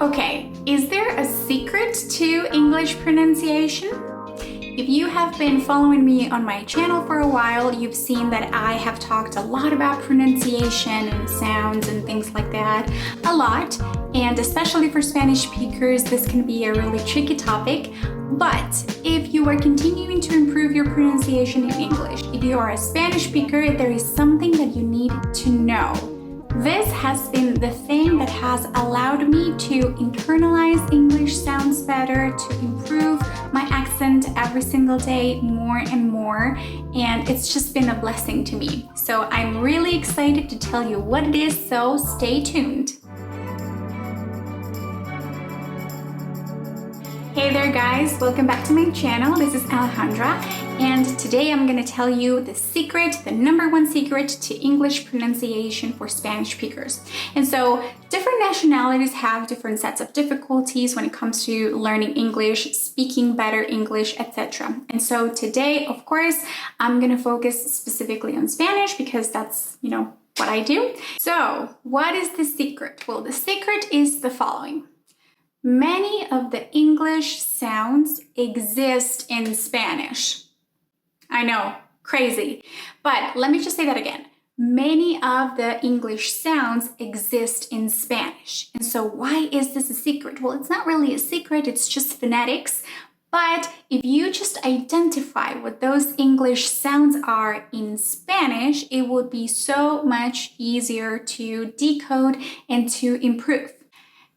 Okay, is there a secret to English pronunciation? If you have been following me on my channel for a while, you've seen that I have talked a lot about pronunciation and sounds and things like that, a lot. And especially for Spanish speakers, this can be a really tricky topic. But if you are continuing to improve your pronunciation in English, if you are a Spanish speaker, there is something that you need to know. This has been the thing that has allowed me to internalize English sounds better, to improve my accent every single day more and more, and it's just been a blessing to me. So I'm really excited to tell you what it is, so stay tuned. Hey there guys, welcome back to my channel. This is Alejandra, and today I'm going to tell you the secret, the number one secret to English pronunciation for Spanish speakers. And so different nationalities have different sets of difficulties when it comes to learning English, speaking better English, etc. And so today, of course, I'm going to focus specifically on Spanish because that's, what I do. So what is the secret? Well, the secret is the following. Many of the English sounds exist in Spanish. I know, crazy. But let me just say that again. Many of the English sounds exist in Spanish. And so why is this a secret? Well, it's not really a secret, it's just phonetics. But if you just identify what those English sounds are in Spanish, it would be so much easier to decode and to improve.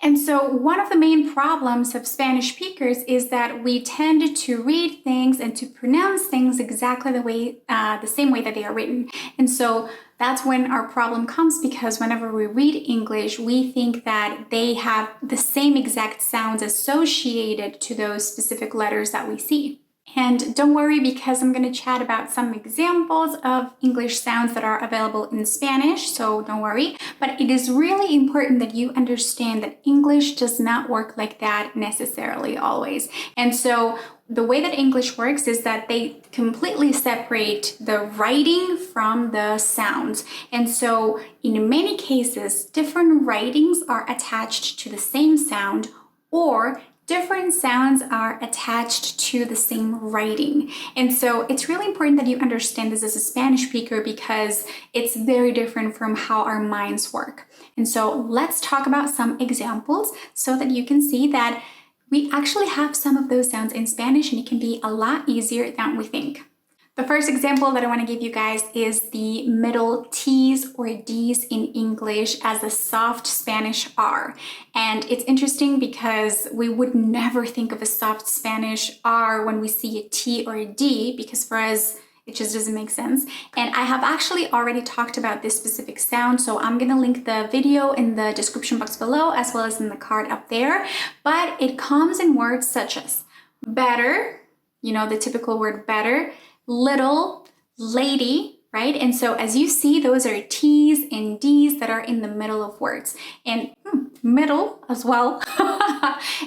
And so one of the main problems of Spanish speakers is that we tend to read things and to pronounce things exactly the same way that they are written. And so that's when our problem comes, because whenever we read English, we think that they have the same exact sounds associated to those specific letters that we see. And don't worry, because I'm going to chat about some examples of English sounds that are available in Spanish, so don't worry. But it is really important that you understand that English does not work like that necessarily always. And so the way that English works is that they completely separate the writing from the sounds. And so in many cases, different writings are attached to the same sound, or different sounds are attached to the same writing. And so it's really important that you understand this as a Spanish speaker because it's very different from how our minds work. And so let's talk about some examples so that you can see that we actually have some of those sounds in Spanish and it can be a lot easier than we think. The first example that I want to give you guys is the middle T's or D's in English as a soft Spanish R. And it's interesting because we would never think of a soft Spanish R when we see a T or a D, because for us, it just doesn't make sense. And I have actually already talked about this specific sound, so I'm gonna link the video in the description box below as well as in the card up there. But it comes in words such as better, the typical word better, little, lady, right? And so as you see, those are T's and D's that are in the middle of words, and middle as well.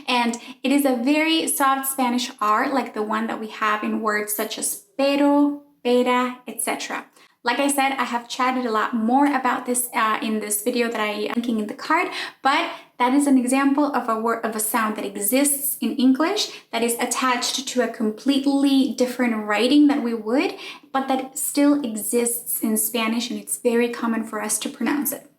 And it is a very soft Spanish R, like the one that we have in words such as pero, pera, etc. Like I said, I have chatted a lot more about this in this video that I am linking in the card, but that is an example of a sound that exists in English that is attached to a completely different writing than we would, but that still exists in Spanish, and it's very common for us to pronounce it.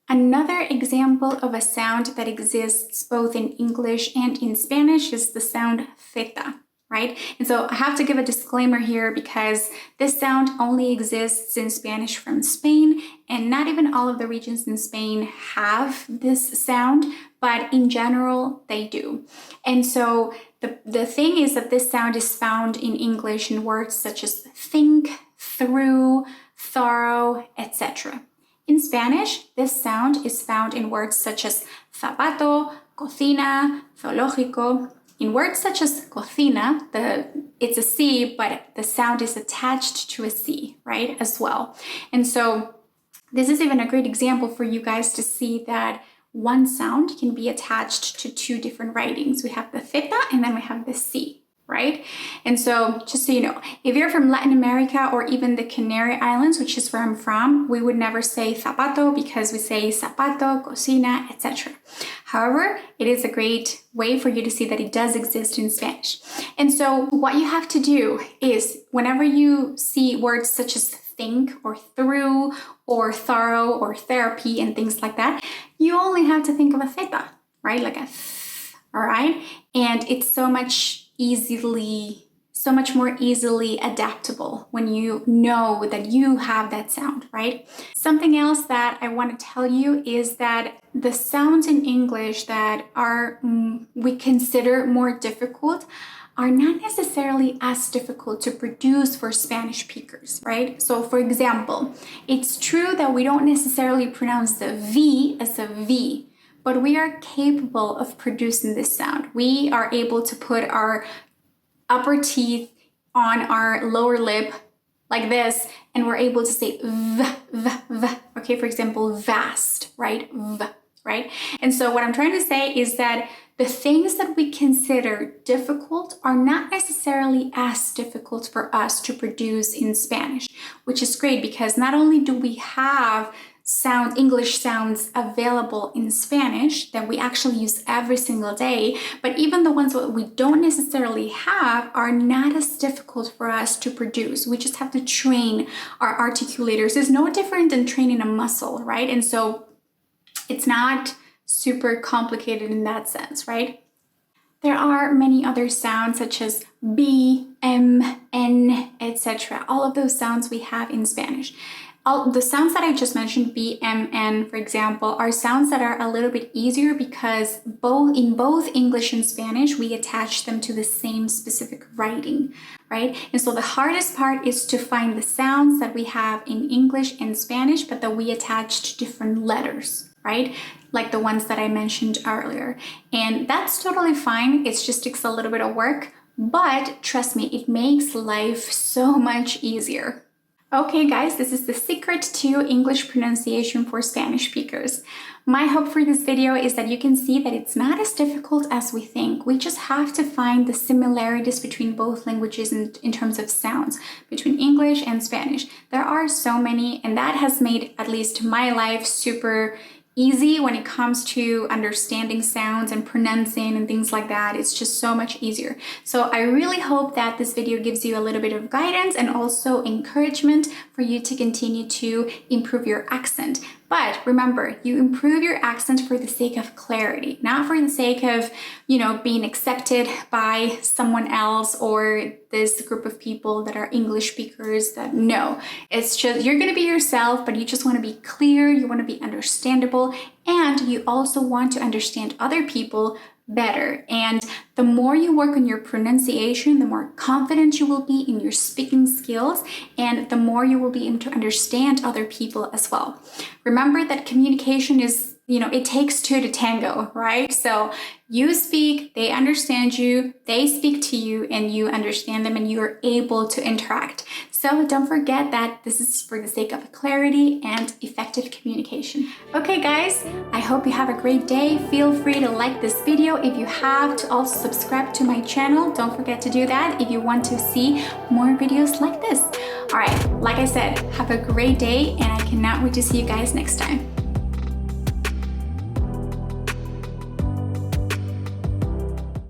Another example of a sound that exists both in English and in Spanish is the sound theta. Right? And so I have to give a disclaimer here because this sound only exists in Spanish from Spain, and not even all of the regions in Spain have this sound, but in general they do. And so the thing is that this sound is found in English in words such as think, through, thorough, etc. In Spanish, this sound is found in words such as zapato, cocina, zoológico. In words such as cocina, it's a C, but the sound is attached to a C, right, as well. And so this is even a great example for you guys to see that one sound can be attached to two different writings. We have the theta and then we have the C, right? And so just so you know, if you're from Latin America or even the Canary Islands, which is where I'm from, we would never say zapato because we say zapato, cocina, etc. However, it is a great way for you to see that it does exist in Spanish. And so what you have to do is whenever you see words such as think or through or thorough or therapy and things like that, you only have to think of a theta, right? Like a th, all right? And it's so much more easily adaptable when you know that you have that sound, right? Something else that I want to tell you is that the sounds in English that are we consider more difficult are not necessarily as difficult to produce for Spanish speakers, right? So for example, it's true that we don't necessarily pronounce the V as a V, but we are capable of producing this sound. We are able to put our upper teeth on our lower lip like this, and we're able to say v, v, v. Okay, for example, vast, right? V, right? And so what I'm trying to say is that the things that we consider difficult are not necessarily as difficult for us to produce in Spanish, which is great because not only do we have English sounds available in Spanish that we actually use every single day, but even the ones that we don't necessarily have are not as difficult for us to produce. We just have to train our articulators. It's no different than training a muscle, right? And so it's not super complicated in that sense, right? There are many other sounds such as B, M, N, etc. All of those sounds we have in Spanish. All the sounds that I just mentioned, B, M, N, for example, are sounds that are a little bit easier because in both English and Spanish, we attach them to the same specific writing, right? And so the hardest part is to find the sounds that we have in English and Spanish, but that we attach to different letters, right? Like the ones that I mentioned earlier. And that's totally fine. It just takes a little bit of work, but trust me, it makes life so much easier. Okay guys, this is the secret to English pronunciation for Spanish speakers. My hope for this video is that you can see that it's not as difficult as we think. We just have to find the similarities between both languages in terms of sounds, between English and Spanish. There are so many, and that has made at least my life super easy when it comes to understanding sounds and pronouncing and things like that. It's just so much easier. So I really hope that this video gives you a little bit of guidance and also encouragement for you to continue to improve your accent. But remember, you improve your accent for the sake of clarity, not for the sake of, being accepted by someone else or this group of people that are English speakers. No, it's just, you're going to be yourself, but you just want to be clear, you want to be understandable, and you also want to understand other people better. And the more you work on your pronunciation, the more confident you will be in your speaking skills, and the more you will be able to understand other people as well. Remember that communication is, it takes two to tango, right? So you speak, they understand you, they speak to you, and you understand them, and you're able to interact. So don't forget that this is for the sake of clarity and effective communication. Okay guys, I hope you have a great day. Feel free to like this video. If you have, to also subscribe to my channel. Don't forget to do that if you want to see more videos like this. All right, like I said, have a great day, and I cannot wait to see you guys next time.